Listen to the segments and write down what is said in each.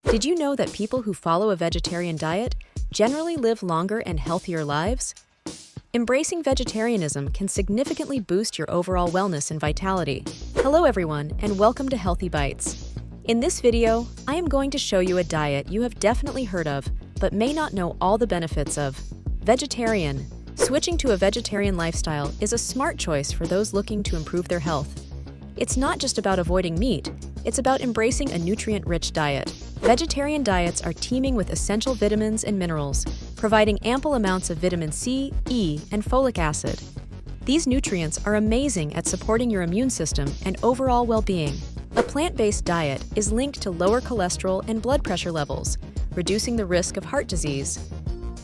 Did you know that people who follow a vegetarian diet generally live longer and healthier lives? Embracing vegetarianism can significantly boost your overall wellness and vitality. Hello everyone, and welcome to Healthy Bites. In this video, I am going to show you a diet you have definitely heard of, but may not know all the benefits of. Vegetarian. Switching to a vegetarian lifestyle is a smart choice for those looking to improve their health. It's not just about avoiding meat, it's about embracing a nutrient-rich diet. Vegetarian diets are teeming with essential vitamins and minerals, providing ample amounts of vitamin C, E, and folic acid. These nutrients are amazing at supporting your immune system and overall well-being. A plant-based diet is linked to lower cholesterol and blood pressure levels, reducing the risk of heart disease.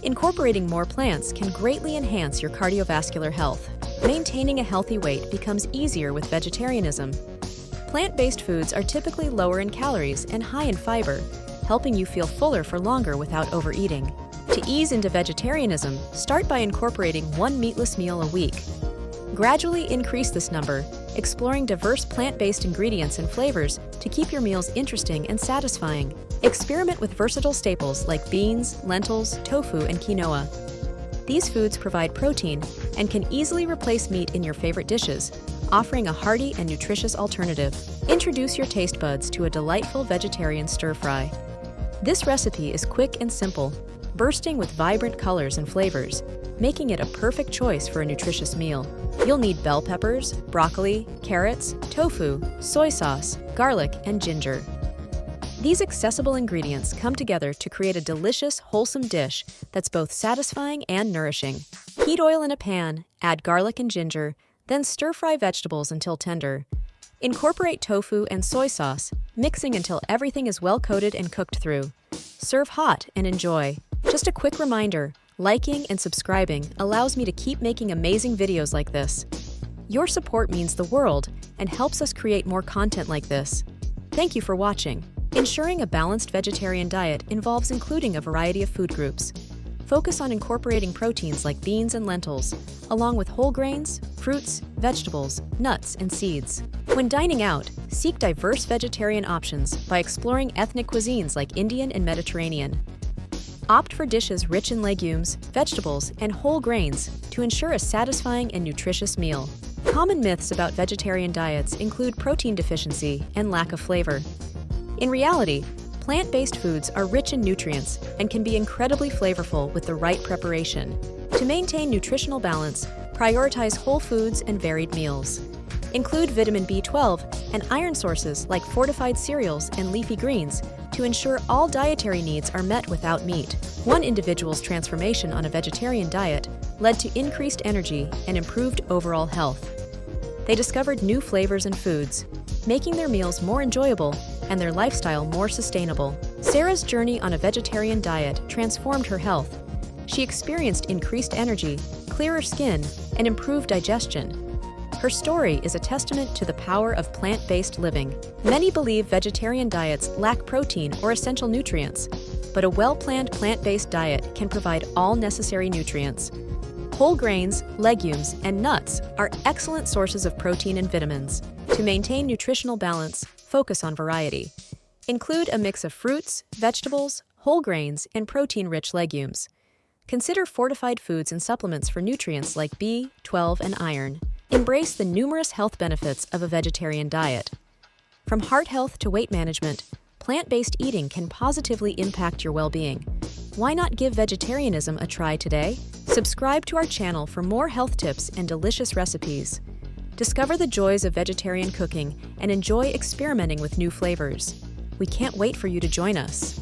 Incorporating more plants can greatly enhance your cardiovascular health. Maintaining a healthy weight becomes easier with vegetarianism. Plant-based foods are typically lower in calories and high in fiber, helping you feel fuller for longer without overeating. To ease into vegetarianism, start by incorporating one meatless meal a week. Gradually increase this number, exploring diverse plant-based ingredients and flavors to keep your meals interesting and satisfying. Experiment with versatile staples like beans, lentils, tofu, and quinoa. These foods provide protein and can easily replace meat in your favorite dishes, offering a hearty and nutritious alternative. Introduce your taste buds to a delightful vegetarian stir-fry. This recipe is quick and simple, bursting with vibrant colors and flavors, making it a perfect choice for a nutritious meal. You'll need bell peppers, broccoli, carrots, tofu, soy sauce, garlic, and ginger. These accessible ingredients come together to create a delicious, wholesome dish that's both satisfying and nourishing. Heat oil in a pan, add garlic and ginger, then stir-fry vegetables until tender. Incorporate tofu and soy sauce, mixing until everything is well-coated and cooked through. Serve hot and enjoy. Just a quick reminder, liking and subscribing allows me to keep making amazing videos like this. Your support means the world and helps us create more content like this. Thank you for watching. Ensuring a balanced vegetarian diet involves including a variety of food groups. Focus on incorporating proteins like beans and lentils, along with whole grains, fruits, vegetables, nuts, and seeds. When dining out, seek diverse vegetarian options by exploring ethnic cuisines like Indian and Mediterranean. Opt for dishes rich in legumes, vegetables, and whole grains to ensure a satisfying and nutritious meal. Common myths about vegetarian diets include protein deficiency and lack of flavor. In reality, plant-based foods are rich in nutrients and can be incredibly flavorful with the right preparation. To maintain nutritional balance, prioritize whole foods and varied meals. Include vitamin B12 and iron sources like fortified cereals and leafy greens to ensure all dietary needs are met without meat. One individual's transformation on a vegetarian diet led to increased energy and improved overall health. They discovered new flavors and foods, making their meals more enjoyable and their lifestyle more sustainable. Sarah's journey on a vegetarian diet transformed her health. She experienced increased energy, clearer skin, and improved digestion. Her story is a testament to the power of plant-based living. Many believe vegetarian diets lack protein or essential nutrients, but a well-planned plant-based diet can provide all necessary nutrients. Whole grains, legumes, and nuts are excellent sources of protein and vitamins. To maintain nutritional balance, focus on variety. Include a mix of fruits, vegetables, whole grains, and protein-rich legumes. Consider fortified foods and supplements for nutrients like B12 and iron. Embrace the numerous health benefits of a vegetarian diet. From heart health to weight management, plant-based eating can positively impact your well-being. Why not give vegetarianism a try today? Subscribe to our channel for more health tips and delicious recipes. Discover the joys of vegetarian cooking and enjoy experimenting with new flavors. We can't wait for you to join us.